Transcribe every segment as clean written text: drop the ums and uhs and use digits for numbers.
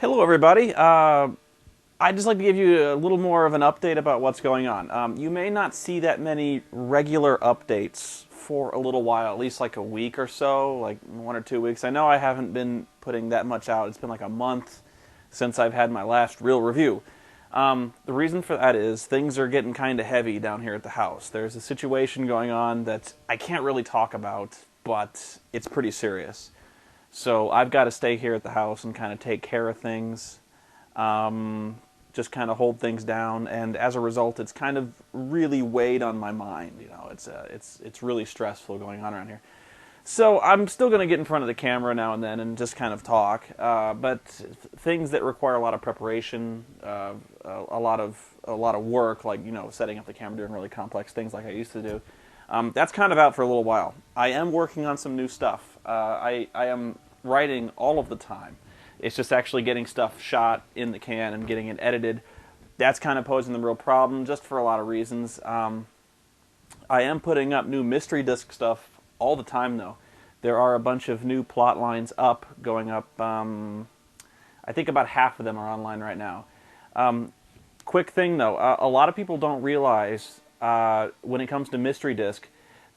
Hello, everybody. I'd just like to give you a little more of an update about what's going on. You may not see that many regular updates for a little while, at least like a week or so, like 1 or 2 weeks. I know I haven't been putting that much out. It's been like a month since I've had my last real review. The reason for that is things are getting kind of heavy down here at the house. There's a situation going on that I can't really talk about, but it's pretty serious. So I've got to stay here at the house and kind of take care of things, just kind of hold things down, and as a result, it's kind of really weighed on my mind. You know, it's really stressful going on around here. So I'm still going to get in front of the camera now and then and just kind of talk, but things that require a lot of preparation, a lot of work, like setting up the camera, doing really complex things like I used to do. That's kind of out for a little while. I am working on some new stuff. I am writing all of the time. It's just actually getting stuff shot in the can and getting it edited. That's kind of posing the real problem, just for a lot of reasons. I am putting up new Mystery Disc stuff all the time, though. There are a bunch of new plot lines going up. I think about half of them are online right now. Quick thing, though. A lot of people don't realize, when it comes to Mystery Disc,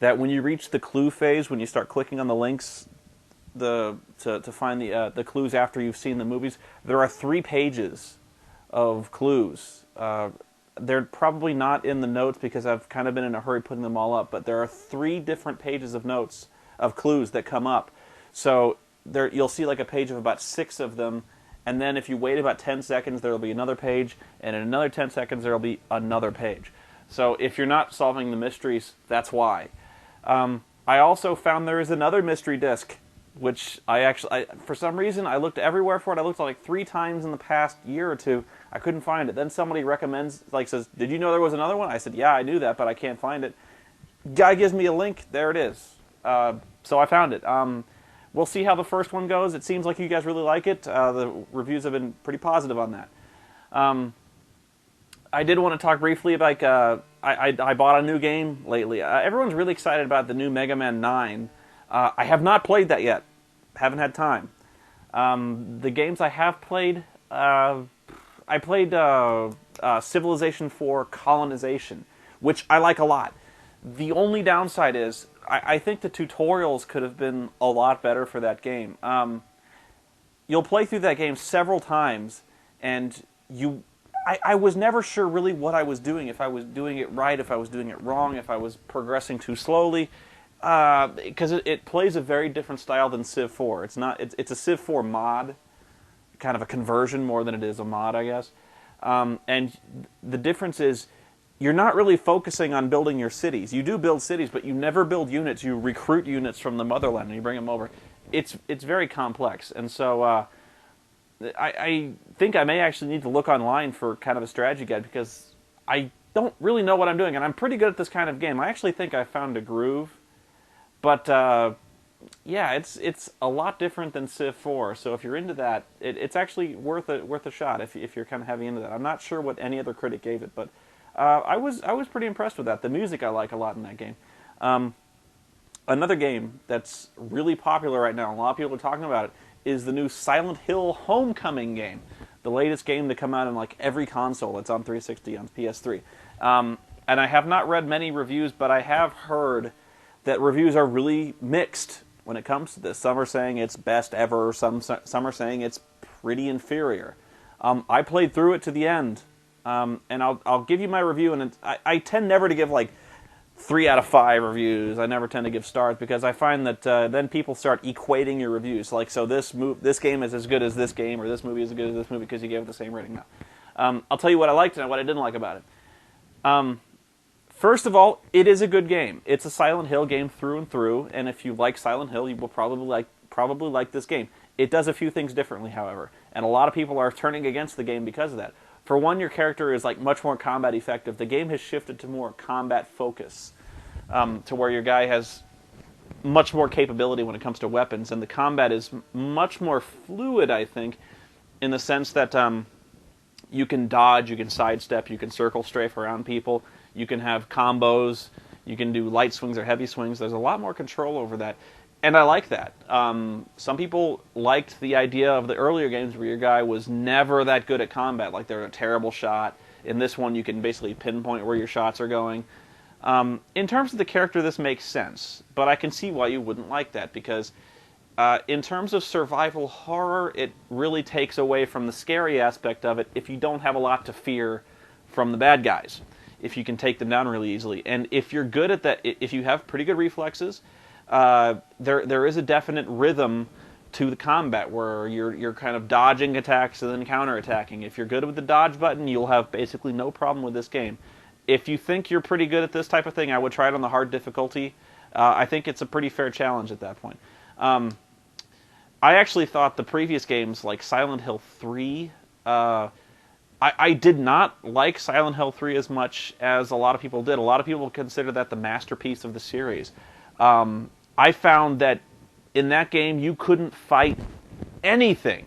that when you reach the clue phase, when you start clicking on the links to find the clues after you've seen the movies, there are 3 pages of clues. They're probably not in the notes because I've kind of been in a hurry putting them all up, but there are 3 different pages of notes of clues that come up. So you'll see like a page of about 6 of them, and then if you wait about 10 seconds, there will be another page, and in another 10 seconds, there will be another page. So if you're not solving the mysteries, that's why. I also found there is another mystery disc, which for some reason, I looked everywhere for it. I looked like 3 times in the past year or 2. I couldn't find it. Then somebody says, "Did you know there was another one?" I said, "Yeah, I knew that, but I can't find it." Guy gives me a link. There it is. So I found it. We'll see how the first one goes. It seems like you guys really like it. The reviews have been pretty positive on that. I did want to talk briefly about, I bought a new game lately. Everyone's really excited about the new Mega Man 9. I have not played that yet. Haven't had time. The games I have played, I played Civilization 4 Colonization, which I like a lot. The only downside is, I think the tutorials could have been a lot better for that game. You'll play through that game several times, and I was never sure really what I was doing, if I was doing it right, if I was doing it wrong, if I was progressing too slowly, because it plays a very different style than Civ 4. It's a Civ 4 mod, kind of a conversion more than it is a mod, I guess. And the difference is, you're not really focusing on building your cities. You do build cities, but you never build units. You recruit units from the motherland and you bring them over. It's very complex, and so I think I may actually need to look online for kind of a strategy guide, because I don't really know what I'm doing, and I'm pretty good at this kind of game. I actually think I found a groove, but yeah, it's a lot different than Civ 4. So if you're into that, it's actually worth a shot if you're kind of heavy into that. I'm not sure what any other critic gave it, but I was pretty impressed with that. The music I like a lot in that game. Another game that's really popular right now, a lot of people are talking about it, is the new Silent Hill Homecoming game. The latest game to come out on like every console. It's on 360, on PS3. And I have not read many reviews, but I have heard that reviews are really mixed when it comes to this. Some are saying it's best ever. Some are saying it's pretty inferior. I played through it to the end. And I'll give you my review, and I tend never to give like 3 out of 5 reviews. I never tend to give stars, because I find that then people start equating your reviews. Like, so this game is as good as this game, or this movie is as good as this movie because you gave it the same rating. No. I'll tell you what I liked and what I didn't like about it. First of all, it is a good game. It's a Silent Hill game through and through, and if you like Silent Hill, you will probably like this game. It does a few things differently, however, and a lot of people are turning against the game because of that. For one, your character is like much more combat effective. The game has shifted to more combat focus, to where your guy has much more capability when it comes to weapons, and the combat is much more fluid, I think, in the sense that you can dodge, you can sidestep, you can circle strafe around people, you can have combos, you can do light swings or heavy swings. There's a lot more control over that. And I like that. Some people liked the idea of the earlier games where your guy was never that good at combat, like they're a terrible shot. In this one, you can basically pinpoint where your shots are going. In terms of the character, this makes sense, but I can see why you wouldn't like that, because in terms of survival horror, it really takes away from the scary aspect of it if you don't have a lot to fear from the bad guys, if you can take them down really easily. And if you're good at that, if you have pretty good reflexes, there is a definite rhythm to the combat where you're kind of dodging attacks and then counterattacking. If you're good with the dodge button, you'll have basically no problem with this game. If you think you're pretty good at this type of thing, I would try it on the hard difficulty. I think it's a pretty fair challenge at that point. I actually thought the previous games, like Silent Hill 3, I did not like Silent Hill 3 as much as a lot of people did. A lot of people consider that the masterpiece of the series. I found that in that game, you couldn't fight anything.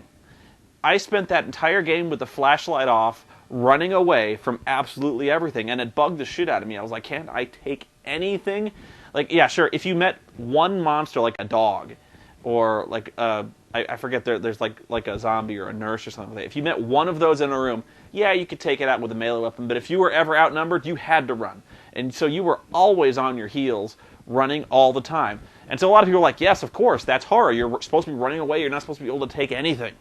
I spent that entire game with the flashlight off, running away from absolutely everything, and it bugged the shit out of me. I was like, can't I take anything? Like, yeah, sure, if you met one monster, like a dog, or like, I forget, there's like a zombie or a nurse or something like that. If you met one of those in a room, yeah, you could take it out with a melee weapon, but if you were ever outnumbered, you had to run. And so you were always on your heels, running all the time. And so a lot of people are like, yes, of course, that's horror. You're supposed to be running away. You're not supposed to be able to take anything.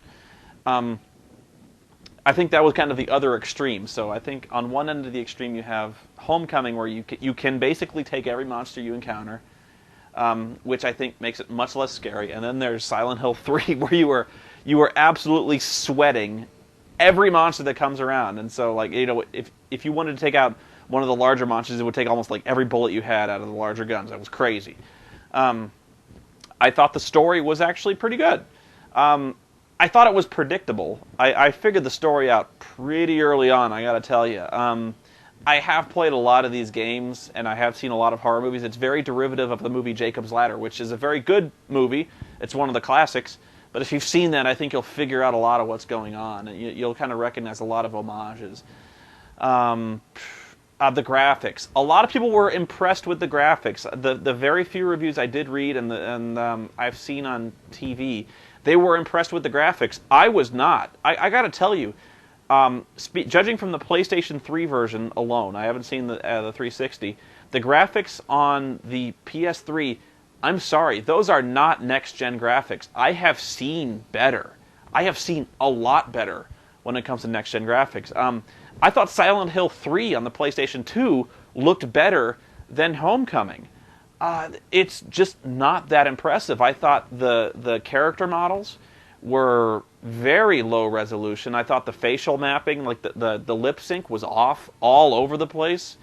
I think that was kind of the other extreme. So I think on one end of the extreme you have Homecoming, where you can basically take every monster you encounter, which I think makes it much less scary. And then there's Silent Hill 3, where you were absolutely sweating every monster that comes around. And so, like, you know, if you wanted to take out one of the larger monsters, it would take almost like every bullet you had out of the larger guns. That was crazy. I thought the story was actually pretty good. I thought it was predictable. I figured the story out pretty early on, I gotta tell you. I have played a lot of these games, and I have seen a lot of horror movies. It's very derivative of the movie Jacob's Ladder, which is a very good movie. It's one of the classics. But if you've seen that, I think you'll figure out a lot of what's going on. And you'll kind of recognize a lot of homages. The graphics. A lot of people were impressed with the graphics. The very few reviews I did read and I've seen on TV, they were impressed with the graphics. I was not. I got to tell you, judging from the PlayStation 3 version alone, I haven't seen the 360, the graphics on the PS3, I'm sorry, those are not next-gen graphics. I have seen better. I have seen a lot better when it comes to next-gen graphics. I thought Silent Hill 3 on the PlayStation 2 looked better than Homecoming. It's just not that impressive. I thought the character models were very low resolution. I thought the facial mapping, like the lip sync, was off all over the place.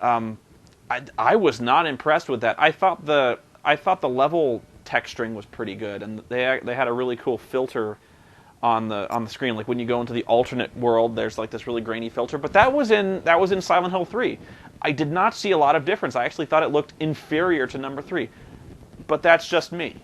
I was not impressed with that. I thought the level texturing was pretty good, and they had a really cool filter on the screen. Like when you go into the alternate world, there's like this really grainy filter. But that was in Silent Hill 3. I did not see a lot of difference. I actually thought it looked inferior to number 3. But that's just me.